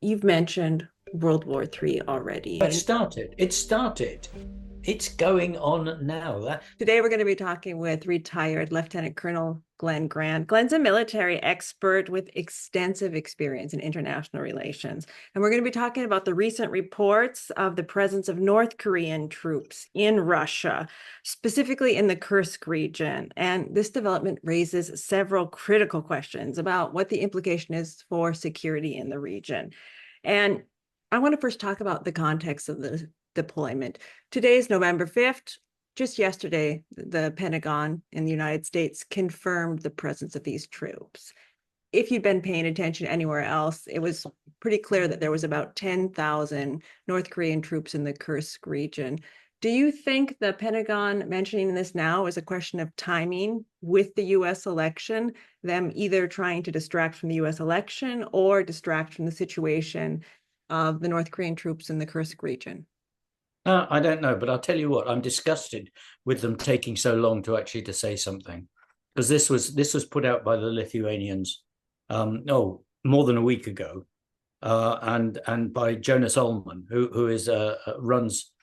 You've mentioned World War III already. It And started. It started. It's going on now. today we're going to be talking with retired Lieutenant Colonel Glen Grant. Glen's a military expert with extensive experience in international relations. And we're going to be talking about the recent reports of the presence of North Korean troops in Russia, specifically in the Kursk region. And this development raises several critical questions about what the implication is for security in the region. And I want to first talk about the context of the deployment. Today is November 5th. Just yesterday, the Pentagon in the United States confirmed the presence of these troops. If you'd been paying attention anywhere else, it was pretty clear that there was about 10,000 North Korean troops in the Kursk region. Do you think the Pentagon mentioning this now is a question of timing with the US election, them either trying to distract from the US election or distract from the situation of the North Korean troops in the Kursk region? I don't know, but I'll tell you what. I'm disgusted with them taking so long to say something, because this was put out by the Lithuanians, more than a week ago, and by Jonas Ullman, who is runs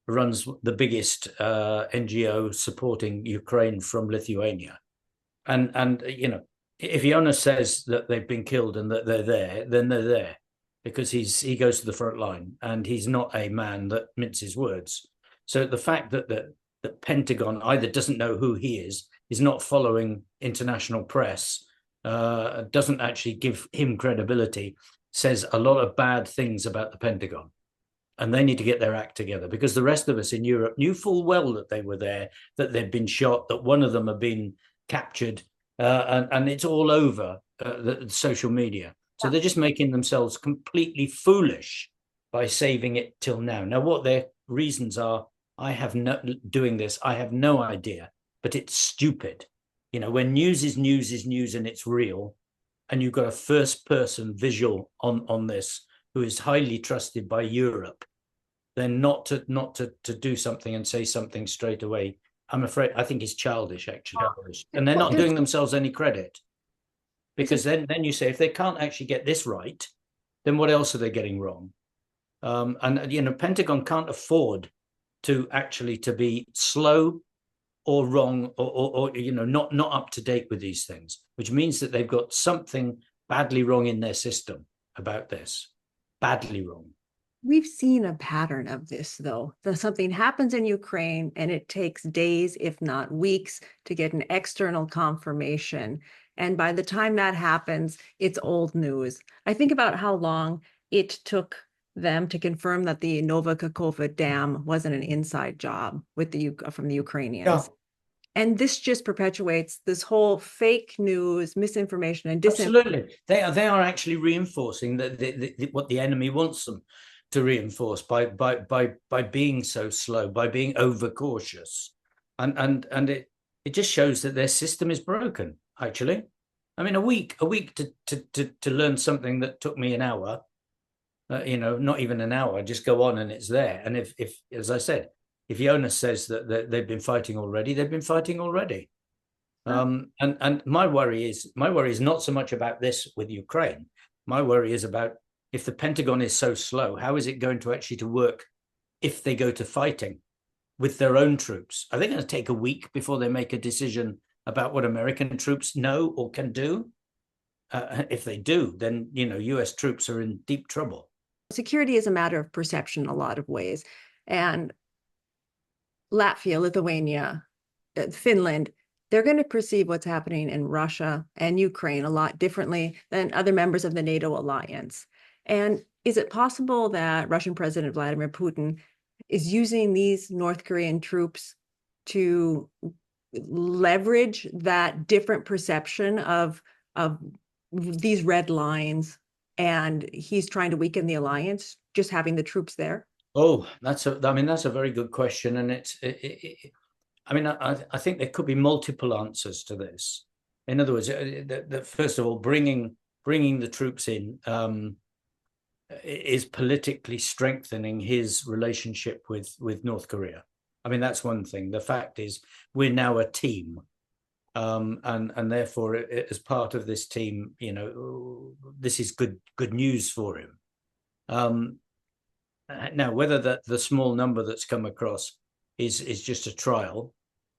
the biggest NGO supporting Ukraine from Lithuania. And if Jonas says that they've been killed and that they're there, then they're there, because he goes to the front line and he's not a man that minces words. So the fact that the Pentagon either doesn't know who he is not following international press, doesn't actually give him credibility, says a lot of bad things about the Pentagon. And they need to get their act together, because the rest of us in Europe knew full well that they were there, that they'd been shot, that one of them had been captured, and it's all over the social media. So they're just making themselves completely foolish by saving it till now. Now, what their reasons are, I have no doing this. I have no idea, but it's stupid. When news is news is news and it's real, and you've got a first-person visual on this who is highly trusted by Europe, then not to do something and say something straight away, I'm afraid I think it's childish, actually. And they're Well, not doing themselves any credit, because then you say, if they can't actually get this right, then what else are they getting wrong? And Pentagon can't afford to be slow or wrong, or not up to date with these things, which means that they've got something badly wrong in their system about this. Badly wrong. we've seen a pattern of this, though. Something happens in Ukraine and it takes days, if not weeks, to get an external confirmation. And by the time that happens, it's old news. I think about how long it took them to confirm that the Nova Kakhovka Dam wasn't an inside job from the Yeah, Ukrainians. And this just perpetuates this whole fake news, misinformation, and disinformation. absolutely. They are actually reinforcing what the enemy wants them to reinforce by being so slow, by being overcautious, and it just shows that their system is broken. Actually, I mean, a week to learn something that took me an hour, not even an hour, just go on and it's there. And if as I said, if Jonas says that they've been fighting already, they've been fighting already. And my worry is not so much about this with Ukraine. My worry is about, if the Pentagon is so slow, how is it going to actually to work if they go to fighting with their own troops? Are they going to take a week before they make a decision about what American troops know or can do? If they do, then U.S. troops are in deep trouble. Security is a matter of perception in a lot of ways. And Latvia, Lithuania, Finland, they're going to perceive what's happening in Russia and Ukraine a lot differently than other members of the NATO alliance. And is it possible that Russian President Vladimir Putin is using these North Korean troops to leverage that different perception of these red lines, and he's trying to weaken the alliance just having the troops there? Oh, that's a very good question, and I mean, I think there could be multiple answers to this. In other words, first of all, bringing the troops in is politically strengthening his relationship with North Korea. I mean, that's one thing. The fact is, we're now a team, and therefore, as part of this team, this is good news for him. Um, Now, whether the small number that's come across is just a trial,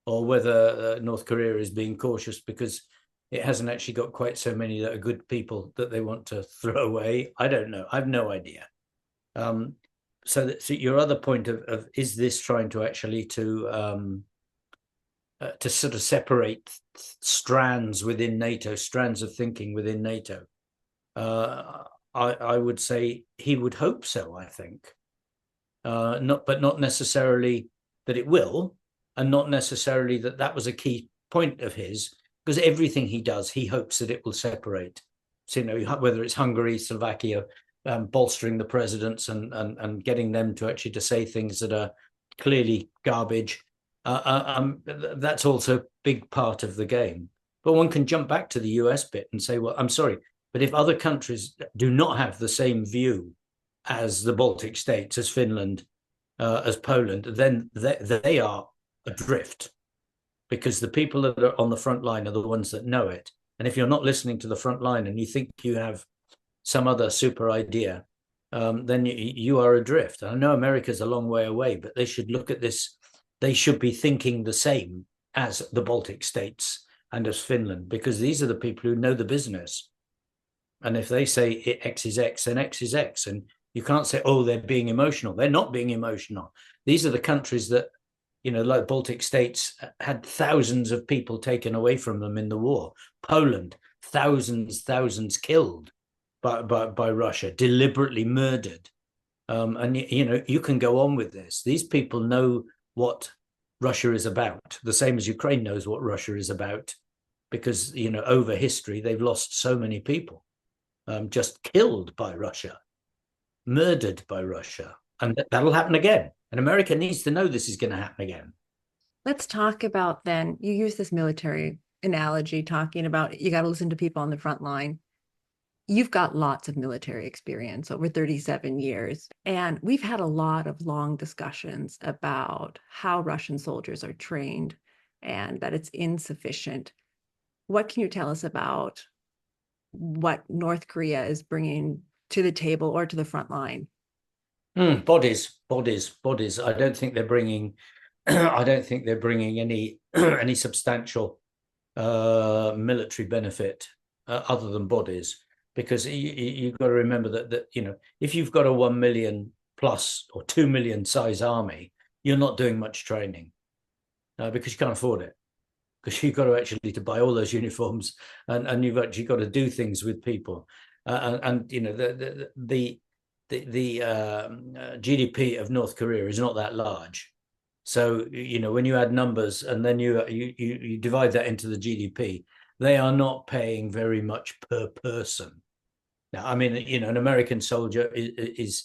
or whether North Korea is being cautious because it hasn't actually got quite so many that are good people that they want to throw away, I don't know. I've no idea. So your other point of is this trying to actually to sort of separate strands within NATO, strands of thinking within NATO? I would say he would hope so. I think not necessarily that it will, and not necessarily that that was a key point of his, because everything he does, he hopes that it will separate. So, whether it's Hungary, Slovakia, bolstering the presidents and getting them to actually to say things that are clearly garbage. That's also a big part of the game. But one can jump back to the US bit and say, well, I'm sorry, but if other countries do not have the same view as the Baltic states, as Finland, as Poland, then they are adrift, because the people that are on the front line are the ones that know it. And if you're not listening to the front line and you think you have some other super idea, then you are adrift. I know America's a long way away, but they should look at this. They should be thinking the same as the Baltic states and as Finland, because these are the people who know the business. And if they say X is X, then X is X. And you can't say, oh, they're being emotional. They're not being emotional. These are the countries that, like Baltic states, had thousands of people taken away from them in the war. Poland, thousands killed by Russia, deliberately murdered. And you can go on with this. These people know what Russia is about, the same as Ukraine knows what Russia is about, because over history they've lost so many people, just killed by Russia, murdered by Russia, and that'll happen again. And America needs to know this is going to happen again. Let's talk about then, you use this military analogy talking about you got to listen to people on the front line. You've got lots of military experience over 37 years, and we've had a lot of long discussions about how Russian soldiers are trained and that it's insufficient. What can you tell us about what North Korea is bringing to the table or to the front line? Bodies. I don't think they're bringing. I don't think they're bringing any any substantial military benefit other than bodies, because you've got to remember that if you've got a 1 million plus or 2 million size army, you're not doing much training because you can't afford it, because you've got to actually to buy all those uniforms, and you've actually got to do things with people, and the GDP of North Korea is not that large. So when you add numbers and then you divide that into the GDP, they are not paying very much per person. Now, I mean, an American soldier is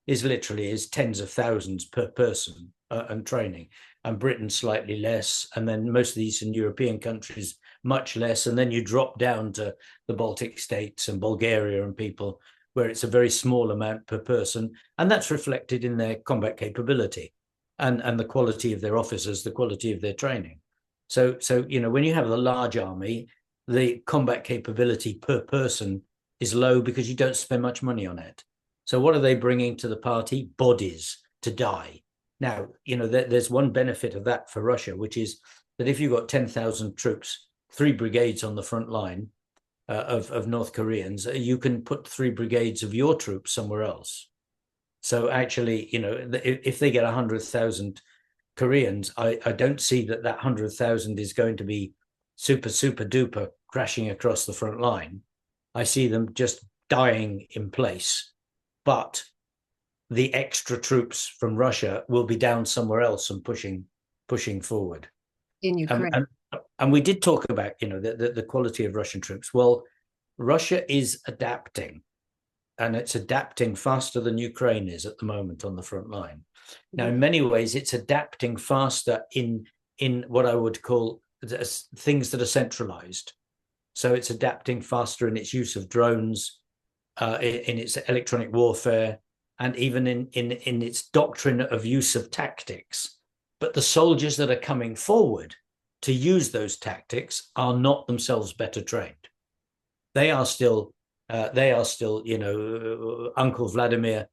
literally is tens of thousands per person and training, and Britain slightly less, and then most of the Eastern European countries much less, and then you drop down to the Baltic states and Bulgaria and people where it's a very small amount per person, and that's reflected in their combat capability and the quality of their officers, the quality of their training. So when you have a large army, the combat capability per person is low because you don't spend much money on it. So what are they bringing to the party? Bodies to die. Now, there's one benefit of that for Russia, which is that if you've got 10,000 troops, 3 brigades on the front line of North Koreans, you can put 3 brigades of your troops somewhere else. So actually, if they get 100,000 Koreans, I don't see that 100,000 is going to be super duper crashing across the front line. I see them just dying in place, but the extra troops from Russia will be down somewhere else and pushing forward. In Ukraine. And we did talk about the quality of Russian troops. Well, Russia is adapting, and it's adapting faster than Ukraine is at the moment on the front line. Now, in many ways, it's adapting faster in what I would call things that are centralized. So it's adapting faster in its use of drones, in its electronic warfare, and even in its doctrine of use of tactics. But the soldiers that are coming forward to use those tactics are not themselves better trained. They are still They are still, Uncle Vladimir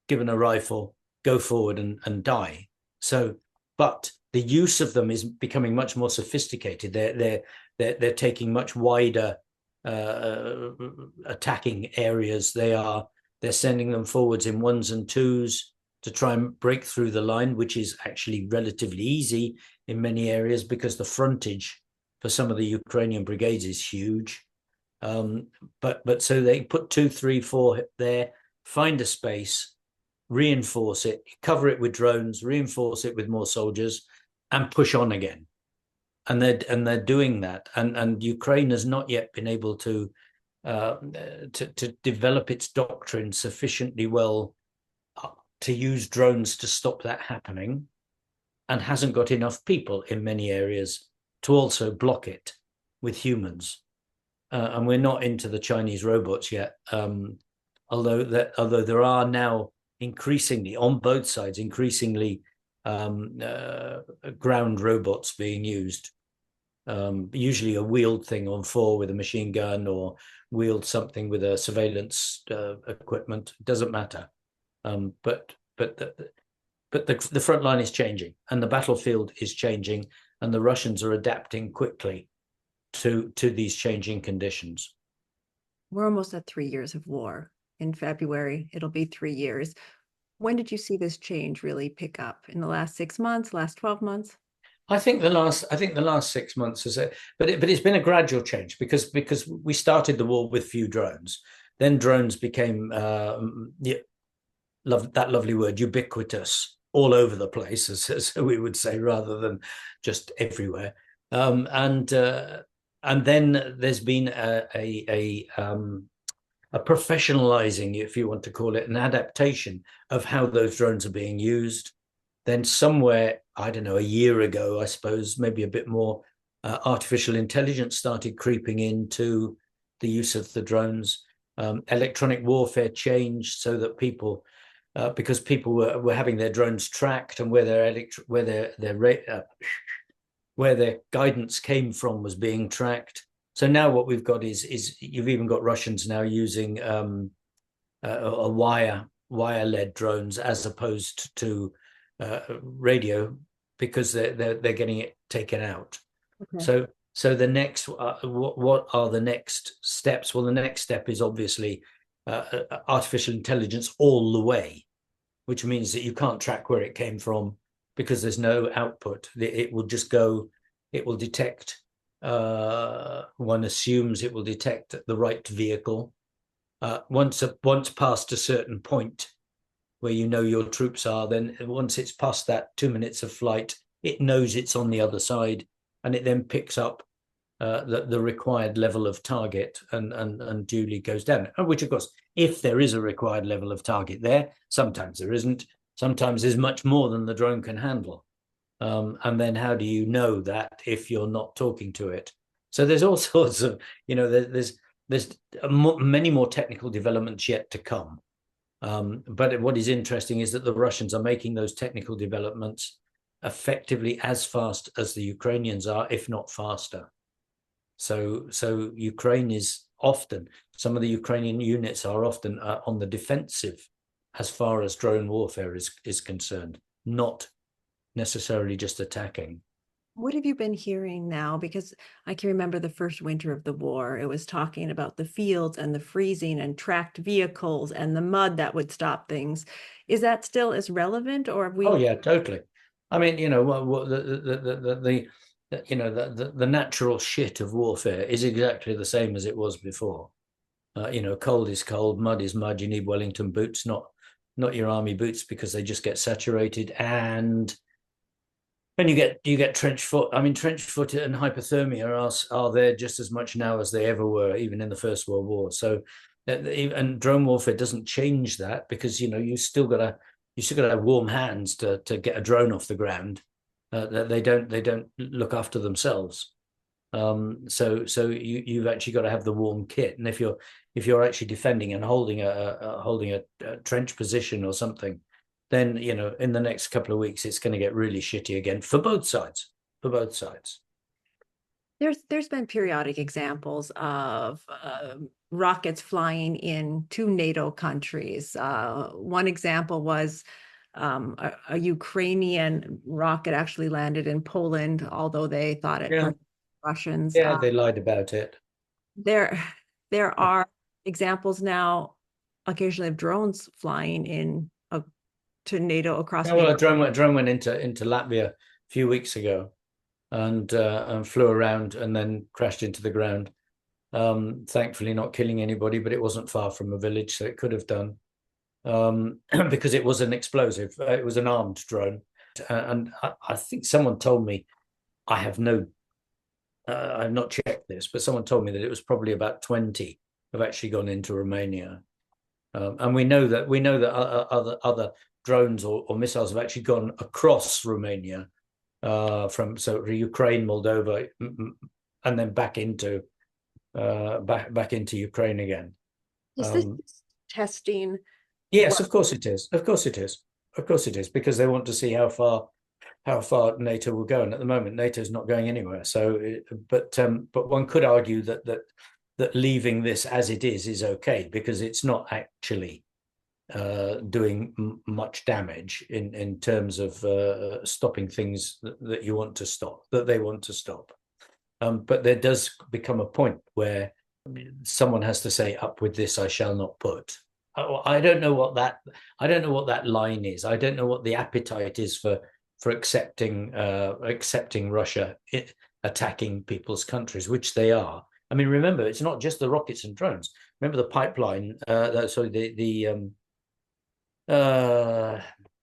given a rifle, go forward and die. So, but the use of them is becoming much more sophisticated. They're taking much wider attacking areas. They're sending them forwards in ones and twos to try and break through the line, which is actually relatively easy in many areas because the frontage for some of the Ukrainian brigades is huge. But so they put 2, 3, 4 there, find a space, reinforce it, cover it with drones, reinforce it with more soldiers, and push on again. And they're doing that. And Ukraine has not yet been able to develop its doctrine sufficiently well to use drones to stop that happening, and hasn't got enough people in many areas to also block it with humans. And we're not into the Chinese robots yet, although there are now increasingly on both sides ground robots being used, usually a wheeled thing on 4 with a machine gun, or wheeled something with a surveillance equipment. It doesn't matter. But the front line is changing, and the battlefield is changing, and the Russians are adapting quickly to these changing conditions. We're almost at 3 years of war. In February, it'll be 3 years. When did you see this change really pick up? In the last 6 months, last 12 months? I think the last 6 months is it, but it's been a gradual change because we started the war with few drones, then drones became that lovely word, ubiquitous, all over the place, as we would say, rather than just everywhere. And then there's been a professionalizing, if you want to call it, an adaptation of how those drones are being used. Then somewhere, I don't know, a year ago, I suppose, maybe a bit more, artificial intelligence started creeping into the use of the drones. Electronic warfare changed so that people, because people were having their drones tracked, and where their guidance came from was being tracked. So now what we've got is you've even got Russians now using a wire-led drones as opposed to radio, because they're getting it taken out. Okay. So the next, what are the next steps? Well, the next step is obviously artificial intelligence all the way, which means that you can't track where it came from because there's no output. It will just go. It will detect. One assumes it will detect the right vehicle. Once past a certain point where you know your troops are, then once it's past that 2 minutes of flight, it knows it's on the other side, and it then picks up the required level of target and duly goes down. Which, of course, if there is a required level of target there, sometimes there isn't. Sometimes there's much more than the drone can handle. And then how do you know that if you're not talking to it? So there's all sorts of, there's many more technical developments yet to come. But what is interesting is that the Russians are making those technical developments effectively as fast as the Ukrainians are, if not faster. So Ukraine is often, some of the Ukrainian units are often on the defensive as far as drone warfare is concerned, not necessarily just attacking. What have you been hearing now? Because I can remember the first winter of the war, it was talking about the fields and the freezing and tracked vehicles and the mud that would stop things. Is that still as relevant, or have we? Oh yeah, totally. I mean, the natural shit of warfare is exactly the same as it was before. Cold is cold, mud is mud. You need Wellington boots, not your army boots, because they just get saturated. And you get trench foot. I mean, trench foot and hypothermia are there just as much now as they ever were, even in the First World War. So, and drone warfare doesn't change that, because you still got to have warm hands to get a drone off the ground. They don't look after themselves. So you've actually got to have the warm kit. And if you're actually defending and holding a trench position or something, then in the next couple of weeks it's going to get really shitty again for both sides. There's been periodic examples of rockets flying into NATO countries. One example was a Ukrainian rocket actually landed in Poland, although they thought it Yeah, for Russians. yeah, they lied about it. There there are examples now occasionally of drones flying in to NATO across Yeah, well, NATO. a drone went into Latvia a few weeks ago and flew around and then crashed into the ground. Thankfully, not killing anybody, but it wasn't far from a village, so it could have done. Because it was an explosive. It was an armed drone, and I think someone told me. I have no. I've not checked this, but someone told me that it was probably about 20 have actually gone into Romania, and we know that other drones or missiles have actually gone across Romania from Ukraine, Moldova, and then back into Ukraine again. Is this testing Yes, what of course it is. Of course it is. Of course it is, because they want to see how far NATO will go, and at the moment NATO is not going anywhere. So, but one could argue that leaving this as it is okay, because it's not actually doing much damage in terms of stopping things that you want to stop, that they want to stop. But there does become a point where someone has to say, "Up with this, I shall not put." I don't know what that line is. I don't know what the appetite is for accepting Russia attacking people's countries, which they are. I mean, remember, it's not just the rockets and drones. Remember the pipeline. Sorry, the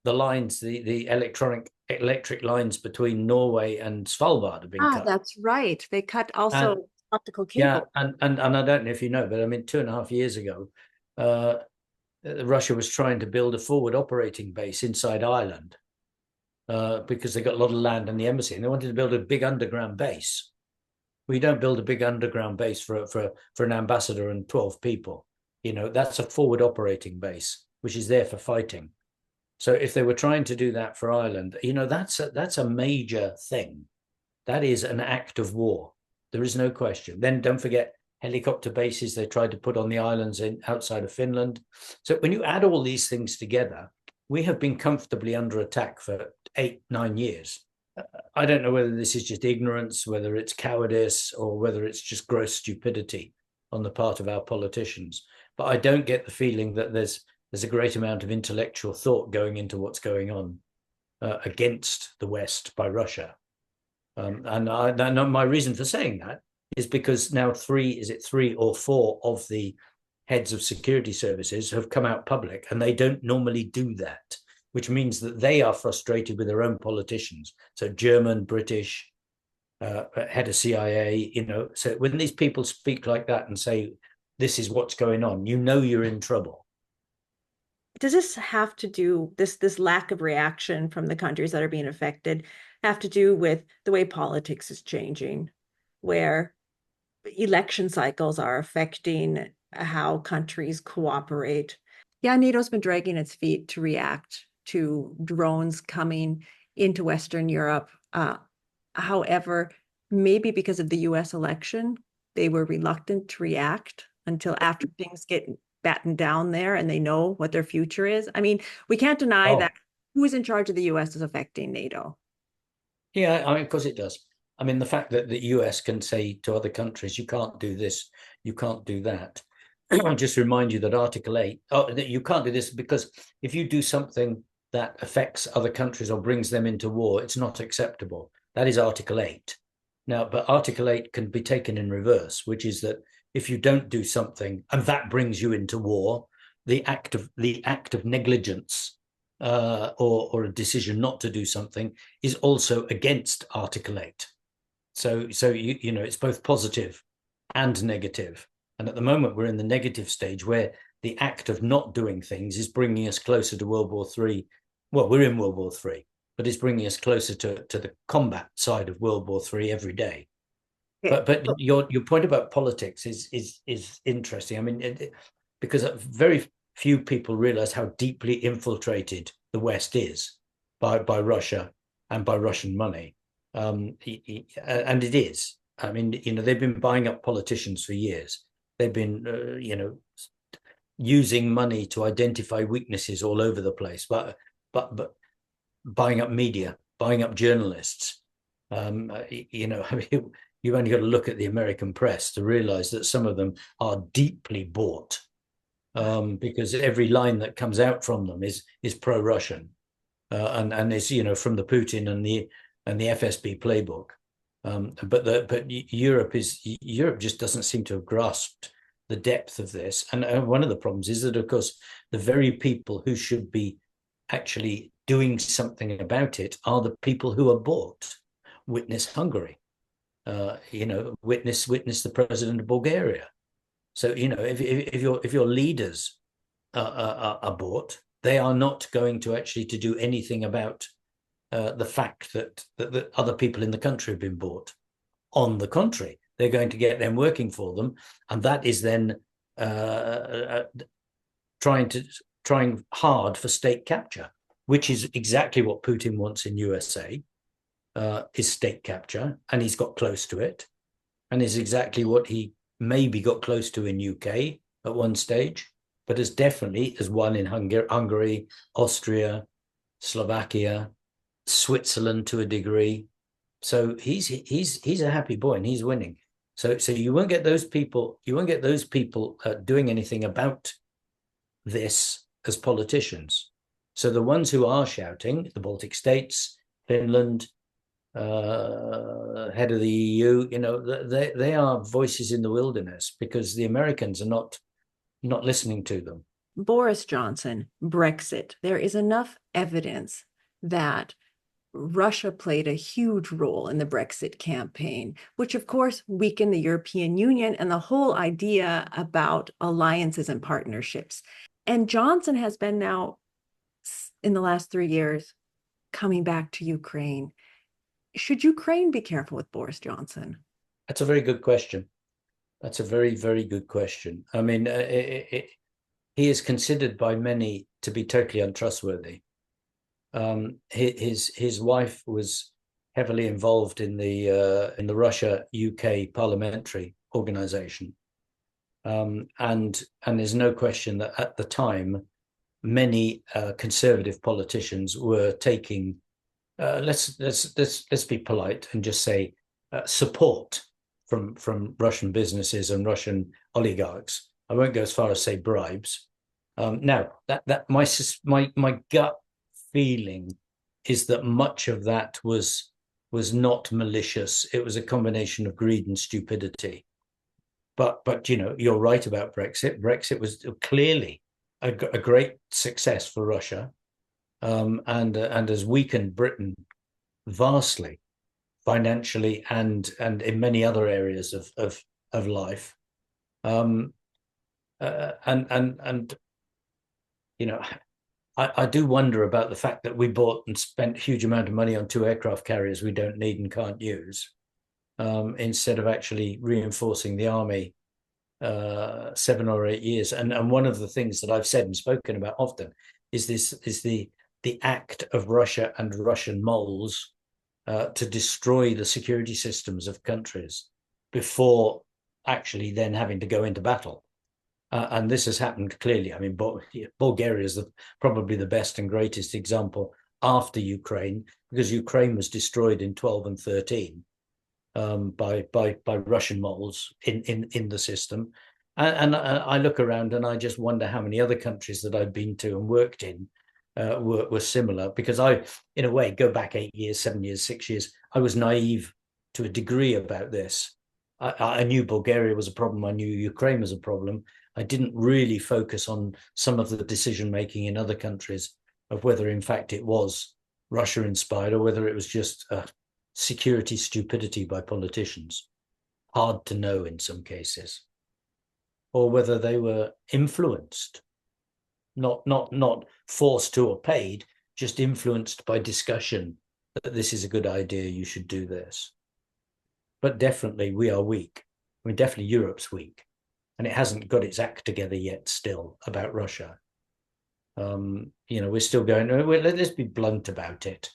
lines, the electric lines between Norway and Svalbard have been cut. that's right. They cut And also optical yeah, cable. and I don't know if you know, but I mean, 2.5 years ago, uh, Russia was trying to build a forward operating base inside Ireland because they got a lot of land in the embassy, and they wanted to build a big underground base. We don't build a big underground base for an ambassador and 12 people. That's a forward operating base, which is there for fighting. So if they were trying to do that for Ireland, that's a major thing. That is an act of war. There is no question. Then don't forget helicopter bases they tried to put on the islands outside of Finland. So when you add all these things together, we have been comfortably under attack for 8-9 years. I don't know whether this is just ignorance, whether it's cowardice, or whether it's just gross stupidity on the part of our politicians. But I don't get the feeling that there's a great amount of intellectual thought going into what's going on against the West by Russia. And my reason for saying that is because now three or four of the heads of security services have come out public, and they don't normally do that, which means that they are frustrated with their own politicians. So German, British, head of CIA, so when these people speak like that and say, this is what's going on, you're in trouble. Does this have to do this lack of reaction from the countries that are being affected have to do with the way politics is changing, where election cycles are affecting how countries cooperate? Yeah, NATO's been dragging its feet to react to drones coming into Western Europe. However, maybe because of the US election, they were reluctant to react until after things get battened down there and they know what their future is. I mean, we can't deny that who's in charge of the US is affecting NATO. Yeah, I mean, of course it does. I mean, the fact that the US can say to other countries, you can't do this, you can't do that. I'll just remind you that Article 8, that you can't do this because if you do something that affects other countries or brings them into war, it's not acceptable. That is Article 8. Now, but Article 8 can be taken in reverse, which is that if you don't do something and that brings you into war, the act of negligence or a decision not to do something is also against Article 8. So it's both positive and negative. And at the moment, we're in the negative stage where the act of not doing things is bringing us closer to World War III. Well, we're in World War III, but it's bringing us closer to the combat side of World War III every day. Okay. But your point about politics is interesting. I mean, because very few people realize how deeply infiltrated the West is by Russia and by Russian money, and it is. I mean, they've been buying up politicians for years. They've been, using money to identify weaknesses all over the place, but buying up media, buying up journalists. I mean, you've only got to look at the American press to realize that some of them are deeply bought, because every line that comes out from them is pro-Russian, and is from the Putin and the FSB playbook. But Europe just doesn't seem to have grasped the depth of this. And one of the problems is that, of course, the very people who should be actually doing something about it are the people who are bought. Witness Hungary. Witness the president of Bulgaria. So if your leaders are bought, they are not going to actually to do anything about the fact that other people in the country have been bought. On the contrary, they're going to get them working for them, and that is then trying hard for state capture, which is exactly what Putin wants in USA, is state capture, and he's got close to it, and is exactly what he maybe got close to in UK at one stage, but has won in Hungary, Austria, Slovakia, Switzerland to a degree. So he's a happy boy and he's winning. So you won't get those people. You won't get those people doing anything about this as politicians. So the ones who are shouting, the Baltic states, Finland, head of the EU, they are voices in the wilderness because the Americans are not listening to them. Boris Johnson, Brexit. There is enough evidence that Russia played a huge role in the Brexit campaign, which of course weakened the European Union and the whole idea about alliances and partnerships. And Johnson has been now, in the last 3 years, coming back to Ukraine. Should Ukraine be careful with Boris Johnson? That's a very good question. That's a very, very good question. I mean, he is considered by many to be totally untrustworthy. His wife was heavily involved in the Russia-UK parliamentary organization, and there's no question that at the time, many conservative politicians were taking, let's be polite and just say, support from Russian businesses and Russian oligarchs. I won't go as far as say bribes. Now that my gut feeling is that much of that was not malicious. It was a combination of greed and stupidity. But you're right about Brexit. Brexit was clearly a great success for Russia, and has weakened Britain vastly, financially and in many other areas of life. I do wonder about the fact that we bought and spent a huge amount of money on 2 aircraft carriers we don't need and can't use, instead of actually reinforcing the army 7 or 8 years. And one of the things that I've said and spoken about often is the act of Russia and Russian moles to destroy the security systems of countries before actually then having to go into battle. And this has happened clearly. I mean, Bulgaria is probably the best and greatest example after Ukraine, because Ukraine was destroyed in 12 and 13 by Russian moles in the system. And I look around and I just wonder how many other countries that I've been to and worked in were similar, because I, in a way, go back 8 years, 7 years, 6 years. I was naive to a degree about this. I knew Bulgaria was a problem. I knew Ukraine was a problem. I didn't really focus on some of the decision making in other countries of whether, in fact, it was Russia inspired or whether it was just security stupidity by politicians. Hard to know in some cases, or whether they were influenced, not forced to or paid, just influenced by discussion that this is a good idea, you should do this. But definitely we are weak. I mean, definitely Europe's weak, and it hasn't got its act together yet still about Russia. We're still going, let's be blunt about it.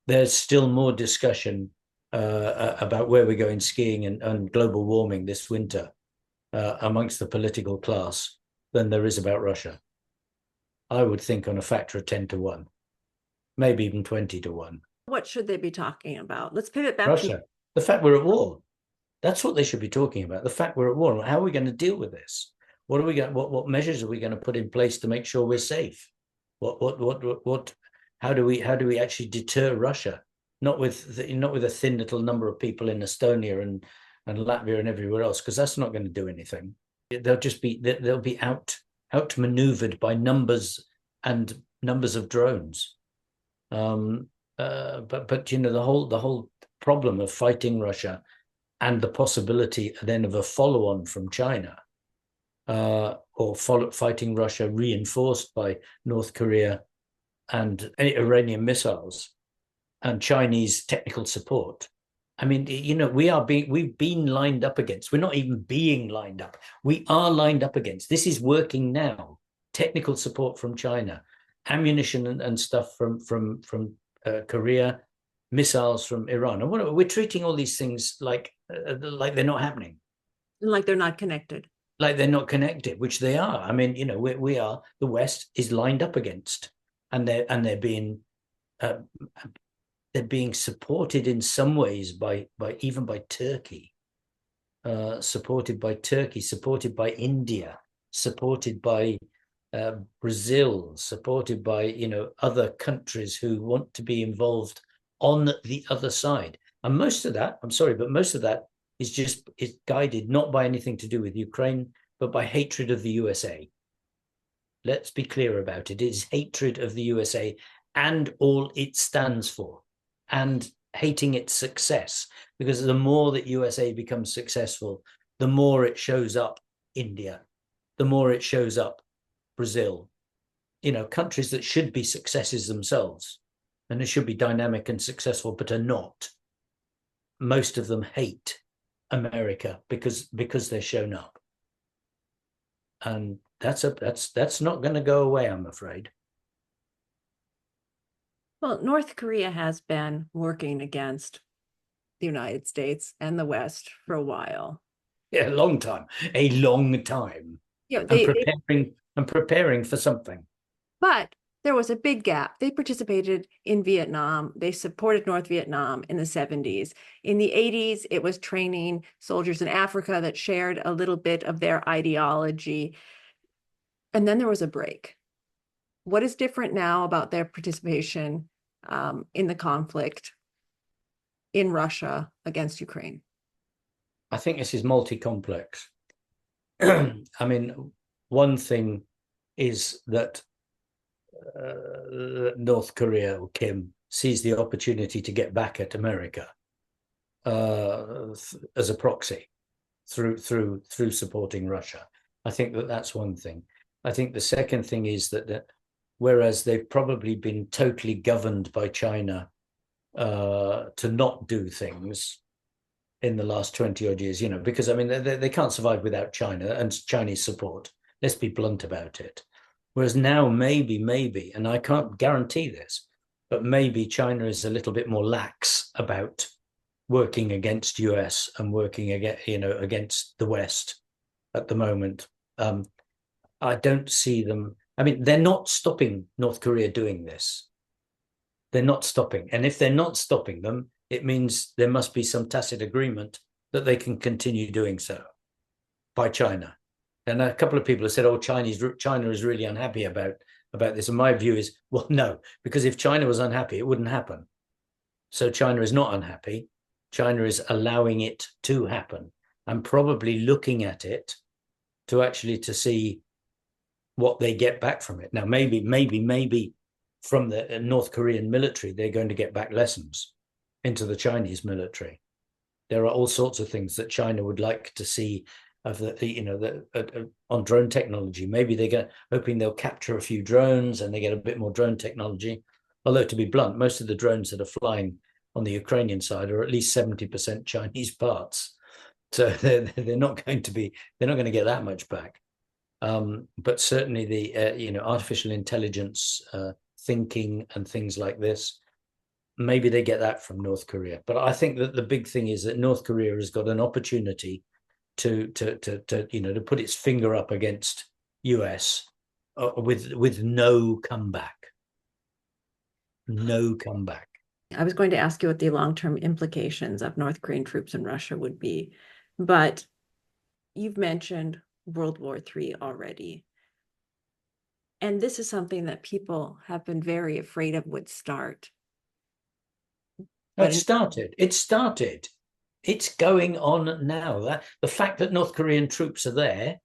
There's still more discussion about where we're going skiing and global warming this winter amongst the political class than there is about Russia. I would think on a factor of 10 to 1, maybe even 20 to 1. What should they be talking about? Let's pivot back to Russia, the fact we're at war. That's what they should be talking about. The fact we're at war. How are we going to deal with this? What measures are we going to put in place to make sure we're safe? How do we actually deter Russia? Not with a thin little number of people in Estonia and Latvia and everywhere else, because that's not going to do anything. They'll be outmaneuvered by numbers of drones. But you know, the whole problem of fighting Russia and the possibility then of a follow-on from China, fighting Russia reinforced by North Korea and Iranian missiles and Chinese technical support. I mean, you know, we've been lined up against. We're not even being lined up. We are lined up against. This is working now. Technical support from China, ammunition and stuff from Korea, missiles from Iran. And we're treating all these things like they're not happening, like they're not connected, like they're not connected, which they are. I mean, you know, we are. The West is lined up against, and they're being supported in some ways by Turkey, supported by Turkey, supported by India, supported by Brazil, supported by, you know, other countries who want to be involved on the other side. And most of that, I'm sorry, but most of that is guided not by anything to do with Ukraine, but by hatred of the USA. Let's be clear about it. It is hatred of the USA and all it stands for, and hating its success, because the more that USA becomes successful, the more it shows up India, the more it shows up Brazil, you know, countries that should be successes themselves and they should be dynamic and successful, but are not. Most of them hate America because they're shown up, and that's not going to go away, I'm afraid. Well, North Korea has been working against the United States and the West for a while. Yeah, a long time. Yeah, I'm preparing for something. But there was a big gap. They participated in Vietnam. They supported North Vietnam in the 70s. In the 80s, it was training soldiers in Africa that shared a little bit of their ideology. And then there was a break. What is different now about their participation in the conflict in Russia against Ukraine? I think this is multi-complex. I mean, one thing is that North Korea, or Kim, sees the opportunity to get back at America as a proxy through supporting Russia. I think that's one thing. I think the second thing is that whereas they've probably been totally governed by China to not do things in the last 20 odd years, you know, because I mean, they can't survive without China and Chinese support. Let's be blunt about it. Whereas now, maybe, and I can't guarantee this, but maybe China is a little bit more lax about working against US and working against the West at the moment. I don't see them. I mean, they're not stopping North Korea doing this. They're not stopping. And if they're not stopping them, it means there must be some tacit agreement that they can continue doing so by China. And a couple of people have said, oh, China is really unhappy about this. And my view is, well, no, because if China was unhappy, it wouldn't happen. So China is not unhappy. China is allowing it to happen and probably looking at it to see what they get back from it. Now, maybe from the North Korean military, they're going to get back lessons into the Chinese military. There are all sorts of things that China would like to see of on drone technology. Maybe they're hoping they'll capture a few drones and they get a bit more drone technology. Although, to be blunt, most of the drones that are flying on the Ukrainian side are at least 70% Chinese parts. So they're not going to get that much back. But certainly the artificial intelligence thinking and things like this, maybe they get that from North Korea. But I think that the big thing is that North Korea has got an opportunity to put its finger up against US with no comeback. No comeback. I was going to ask you what the long-term implications of North Korean troops in Russia would be, but you've mentioned World War III already. And this is something that people have been very afraid of would start. It started. It started. It's going on now. The fact that North Korean troops are there,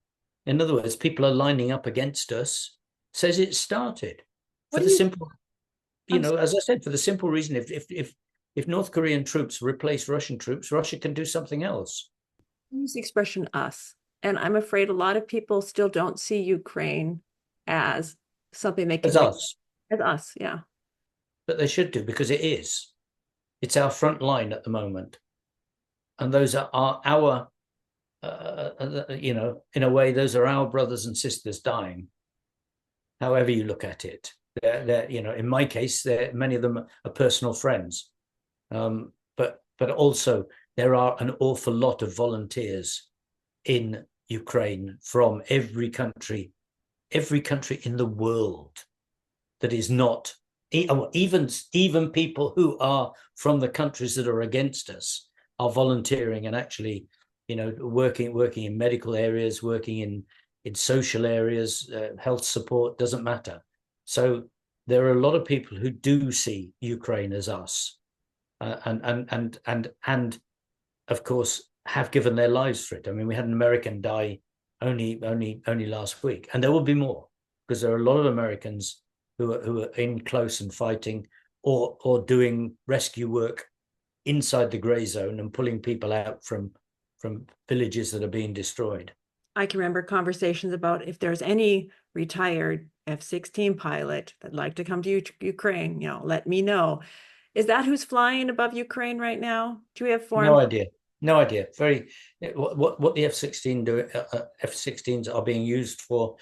in other words, people are lining up against us, says it started. For the simple, as I said, for the simple reason, if North Korean troops replace Russian troops, Russia can do something else. Use the expression us. And I'm afraid a lot of people still don't see Ukraine as something they can As us. As us, yeah. But they should do, because it is. It's our front line at the moment. And those are our, in a way, those are our brothers and sisters dying, however you look at it. They're in my case, many of them are personal friends. But also there are an awful lot of volunteers in Ukraine from every country in the world that is not, even people who are from the countries that are against us are volunteering and actually, working in medical areas, working in social areas, health support, doesn't matter. So there are a lot of people who do see Ukraine as us, and of course have given their lives for it. I mean, we had an American die only last week, and there will be more, because there are a lot of Americans who are in close and fighting, or doing rescue work inside the gray zone and pulling people out from villages that are being destroyed. I can remember conversations about if there's any retired F-16 pilot that'd like to come to Ukraine, let me know. Is that who's flying above Ukraine right now? Do we have foreign? No idea. What the F-16 do? F-16s are being used for,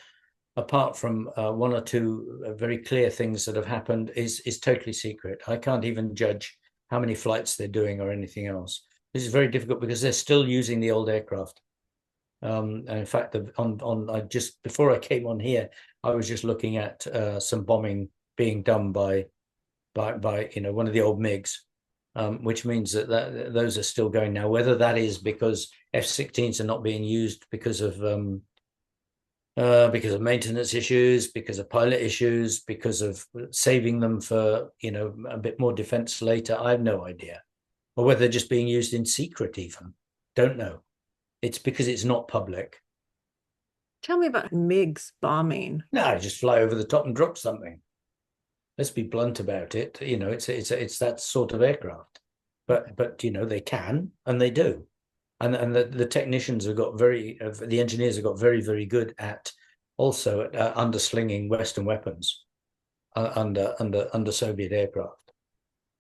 apart from one or two very clear things that have happened, is totally secret. I can't even judge how many flights they're doing or anything else. This is very difficult because they're still using the old aircraft. And in fact, just before I came on here, I was just looking at some bombing being done by one of the old MiGs, which means that those are still going now. Whether that is because F-16s are not being used because of maintenance issues, because of pilot issues, because of saving them for a bit more defense later, I have no idea. Or whether they're just being used in secret, even don't know. It's because it's not public. Tell me about MiGs bombing. No, just fly over the top and drop something. Let's be blunt about it. It's that sort of aircraft. But they can, and they do. And the technicians have got the engineers have got very, very good at also underslinging Western weapons under Soviet aircraft.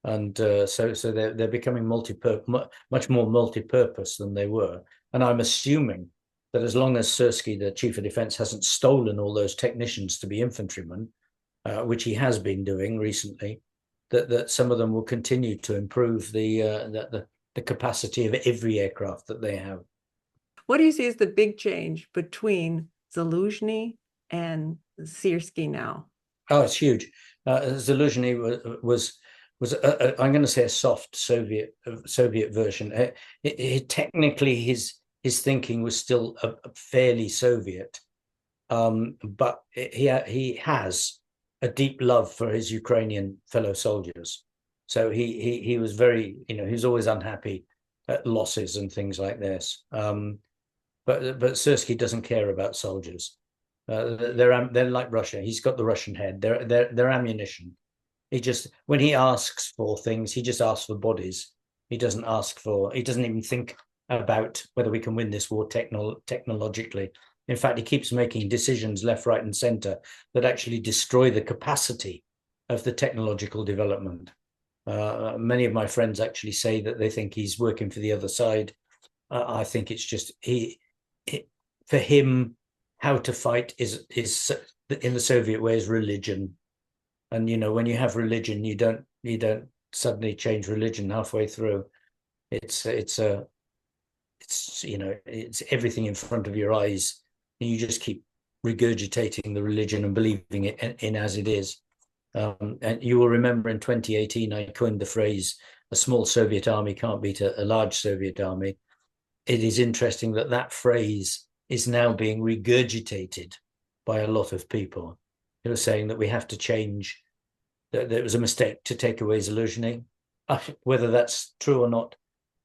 And so they're becoming much more multi-purpose than they were. And I'm assuming that as long as Syrsky, the chief of defense, hasn't stolen all those technicians to be infantrymen, which he has been doing recently, that some of them will continue to improve the capacity of every aircraft that they have. What do you see as the big change between Zaluzhny and Syrsky now? Oh, it's huge. Zaluzhny was I'm going to say a soft Soviet version. Technically, his thinking was still fairly Soviet, but he has a deep love for his Ukrainian fellow soldiers. So he was very, he was always unhappy at losses and things like this. But Syrsky doesn't care about soldiers. They're like Russia. He's got the Russian head. They're ammunition. When he asks for things, he just asks for bodies. He doesn't even think about whether we can win this war technologically. In fact, he keeps making decisions left, right, and center that actually destroy the capacity of the technological development. Many of my friends actually say that they think he's working for the other side. I think it's just for him, how to fight is in the Soviet way is religion. And when you have religion, you don't suddenly change religion halfway through. It's it's everything in front of your eyes, and you just keep regurgitating the religion and believing it in as it is. And you will remember in 2018, I coined the phrase, a small Soviet army can't beat a large Soviet army. It is interesting that that phrase is now being regurgitated by a lot of people who are saying that we have to change, that it was a mistake to take away Zaluzhny. Whether that's true or not,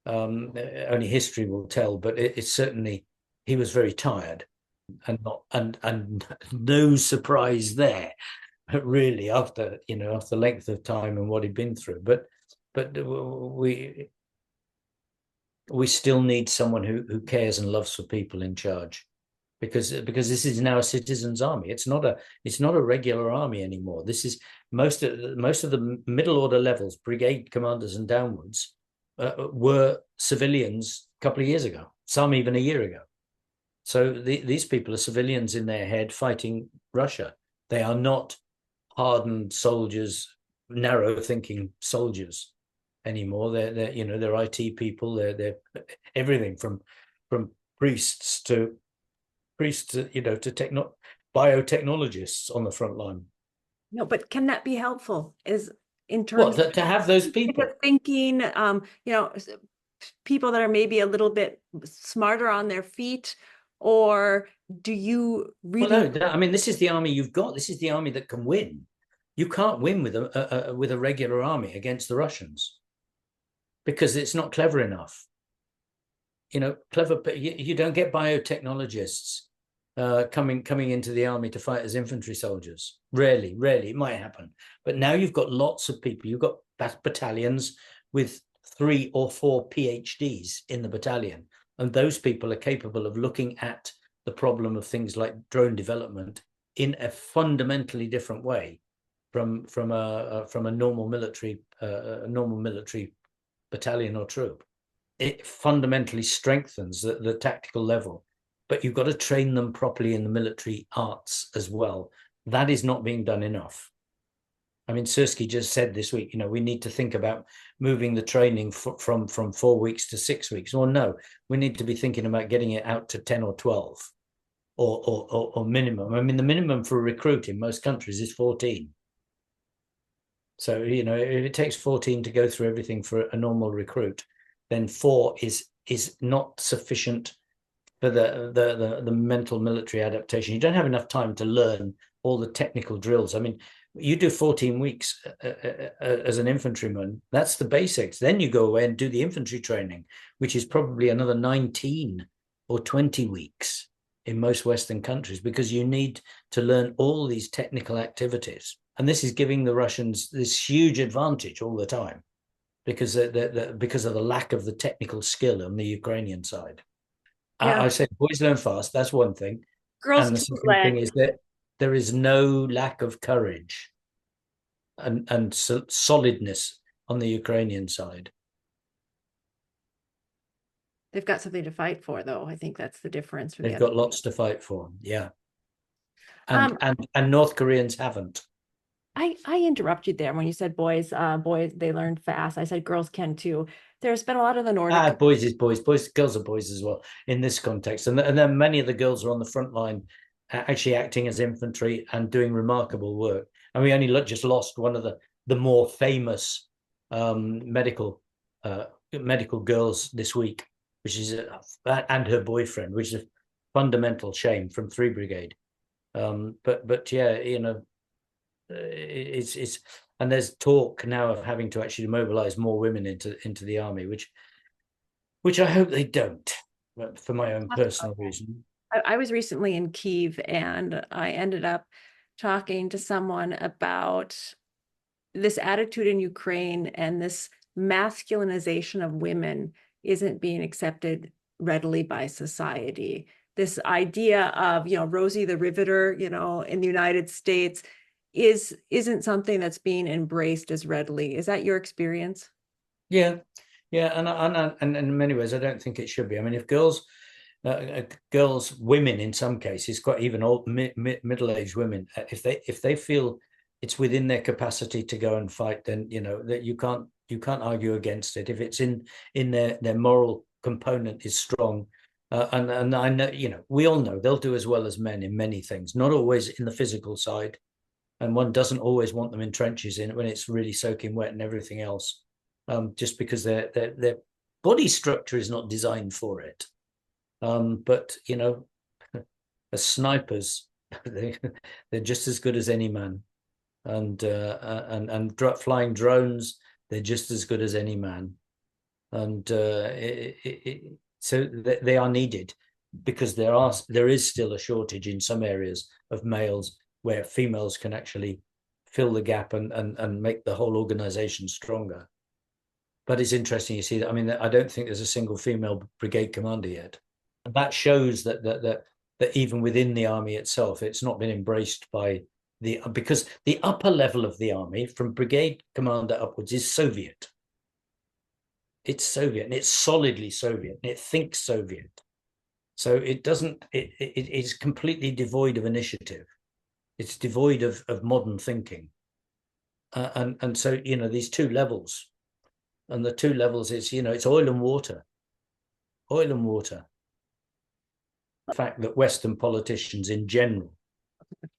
only history will tell, but it's certainly, he was very tired, and not and no surprise there, really, after after length of time and what he'd been through. But we still need someone who cares and loves for people in charge, because this is now a citizens' army. It's not a regular army anymore. This is most of the middle order levels, brigade commanders and downwards, were civilians a couple of years ago, some even a year ago. So these people are civilians in their head fighting Russia. They are not hardened soldiers, narrow thinking soldiers anymore. They're they're IT people. They're everything from priests to biotechnologists on the front line. No, but can that be helpful? Is in Well, terms of to have those people thinking, people that are maybe a little bit smarter on their feet, or do you really? Well, no, I mean, this is the army you've got. This is the army that can win. You can't win with a regular army against the Russians because it's not clever enough. You don't get biotechnologists coming into the army to fight as infantry soldiers. Rarely, it might happen. But now you've got lots of people. You've got battalions with 3 or 4 PhDs in the battalion, and those people are capable of looking at the problem of things like drone development in a fundamentally different way from a normal military battalion or troop. It fundamentally strengthens the tactical level, but you've got to train them properly in the military arts as well. That is not being done enough. I mean, Sirski just said this week, we need to think about moving the training from 4 weeks to 6 weeks. Well, no, we need to be thinking about getting it out to 10 or 12 or minimum. I mean, the minimum for a recruit in most countries is 14. So, if it takes 14 to go through everything for a normal recruit, then 4 is not sufficient for the mental military adaptation. You don't have enough time to learn all the technical drills. I mean, you do 14 weeks as an infantryman. That's the basics. Then you go away and do the infantry training, which is probably another 19 or 20 weeks in most Western countries, because you need to learn all these technical activities. And this is giving the Russians this huge advantage all the time, because of the lack of the technical skill on the Ukrainian side. Yeah. I say boys learn fast. That's one thing. Girls, and the second thing is that there is no lack of courage and solidness on the Ukrainian side. They've got something to fight for, though. I think that's the difference. They've got lots to fight for. Yeah. And North Koreans haven't. I interrupt you there when you said boys, they learn fast. I said girls can too. There's been a lot of the Nordic. Boys is boys. Girls are boys as well in this context. And then many of the girls are on the front line, actually acting as infantry and doing remarkable work. And we only just lost one of the more famous medical girls this week, which is and her boyfriend, which is a fundamental shame, from 3 Brigade. But yeah, it's and there's talk now of having to actually mobilize more women into the army, which I hope they don't, for my own personal reason. I was recently in Kyiv, and I ended up talking to someone about this attitude in Ukraine, and this masculinization of women isn't being accepted readily by society. This idea of, Rosie the Riveter, in the United States isn't something that's being embraced as readily. Is that your experience? Yeah, and in many ways, I don't think it should be. I mean, if girls, women in some cases, quite even old middle-aged women, if they feel it's within their capacity to go and fight, then that you can't You can't argue against it if it's in their moral component is strong. And I know, we all know they'll do as well as men in many things, not always in the physical side. And one doesn't always want them in trenches when it's really soaking wet and everything else, just because their body structure is not designed for it. But as snipers, they're just as good as any man, and flying drones, they're just as good as any man, and so they are needed, because there is still a shortage in some areas of males where females can actually fill the gap and make the whole organization stronger. But it's interesting, you see that. I mean, I don't think there's a single female brigade commander yet. And that shows that even within the army itself, it's not been embraced by because the upper level of the army, from brigade commander upwards, is Soviet. It's Soviet, and it's solidly Soviet, and it thinks Soviet. So it is completely devoid of initiative. It's devoid of modern thinking. And so, these two levels, and the two levels is, it's oil and water. Oil and water. The fact that Western politicians in general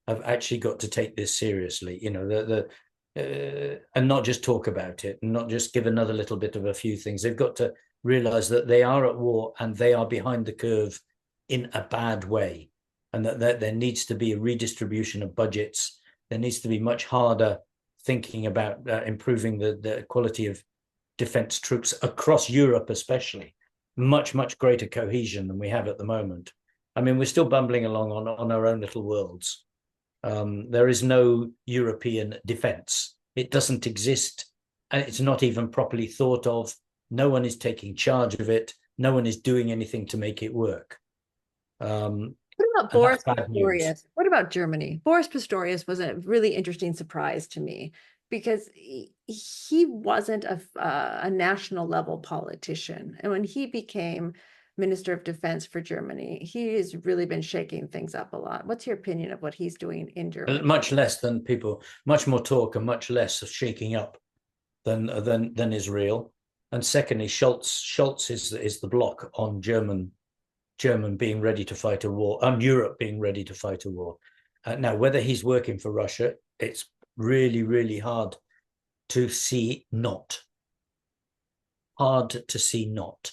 have actually got to take this seriously, and not just talk about it, and not just give another little bit of a few things. They've got to realize that they are at war and they are behind the curve in a bad way, and that there needs to be a redistribution of budgets. There needs to be much harder thinking about improving the quality of defense troops across Europe, especially. Much, much greater cohesion than we have at the moment. I mean, we're still bumbling along on our own little worlds. There is no European defense. It doesn't exist. And it's not even properly thought of. No one is taking charge of it. No one is doing anything to make it work. What about Boris Pistorius? What about Germany? Boris Pistorius was a really interesting surprise to me, because he wasn't a national level politician. And when he became Minister of Defense for Germany, he has really been shaking things up a lot. What's your opinion of what he's doing in Germany? Much less than people, much more talk and much less of shaking up than is real. And secondly, Scholz is the block on German being ready to fight a war, on Europe being ready to fight a war. Now, whether he's working for Russia, it's really, really hard to see not. Hard to see not.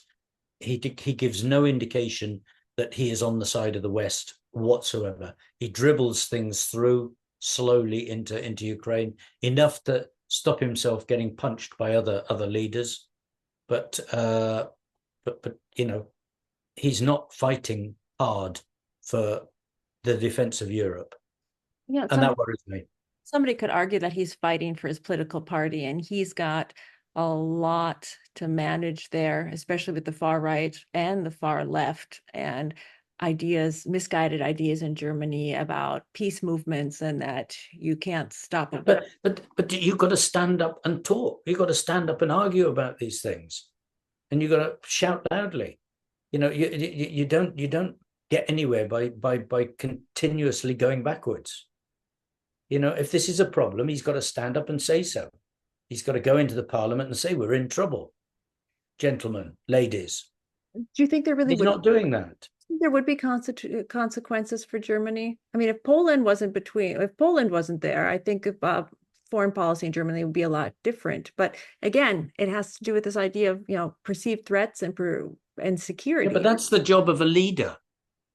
He gives no indication that he is on the side of the West whatsoever. He dribbles things through slowly into Ukraine, enough to stop himself getting punched by other leaders. But he's not fighting hard for the defense of Europe. Yeah, and that worries me. Somebody could argue that he's fighting for his political party, and he's got a lot to manage there, especially with the far right and the far left, and misguided ideas in Germany about peace movements, and that you can't stop it. But you've got to stand up and talk. You've got to stand up and argue about these things, and you've got to shout loudly. You don't get anywhere by continuously going backwards. If this is a problem, he's got to stand up and say so. He's got to go into the parliament and say, we're in trouble, gentlemen, ladies. Do you think there really He's not doing that? There would be consequences for Germany? I mean, if Poland wasn't there, I think foreign policy in Germany would be a lot different. But again, it has to do with this idea of, perceived threats and security. Yeah, but that's the job of a leader,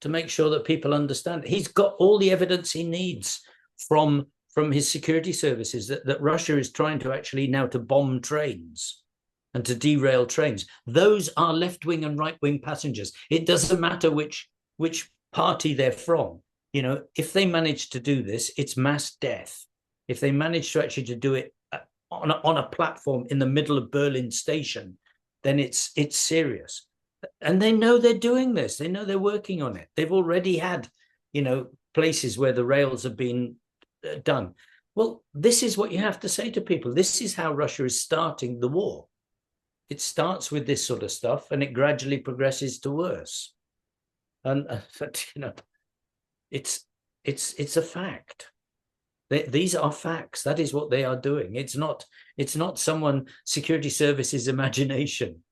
to make sure that people understand. He's got all the evidence he needs from his security services that Russia is trying to actually now to bomb trains and to derail trains. Those are left-wing and right-wing passengers. It doesn't matter which party they're from. If they manage to do this, it's mass death. If they manage to actually to do it on a platform in the middle of Berlin station, then it's serious. And they know they're doing this. They know they're working on it. They've already had, places where the rails have been done. Well, this is what you have to say to people. This is how Russia is starting the war. It starts with this sort of stuff, and it gradually progresses to worse. And it's a fact. These are facts. That is what they are doing. It's not someone security services imagination.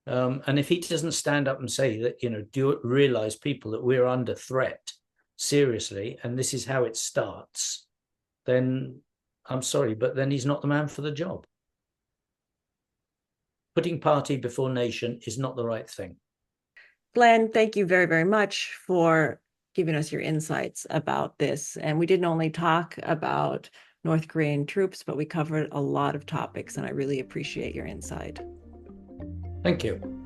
And if he doesn't stand up and say that, do you realize, people, that we're under threat seriously, and this is how it starts, then I'm sorry, but then he's not the man for the job. Putting party before nation is not the right thing. Glenn, thank you very, very much for giving us your insights about this. And we didn't only talk about North Korean troops, but we covered a lot of topics, and I really appreciate your insight. Thank you.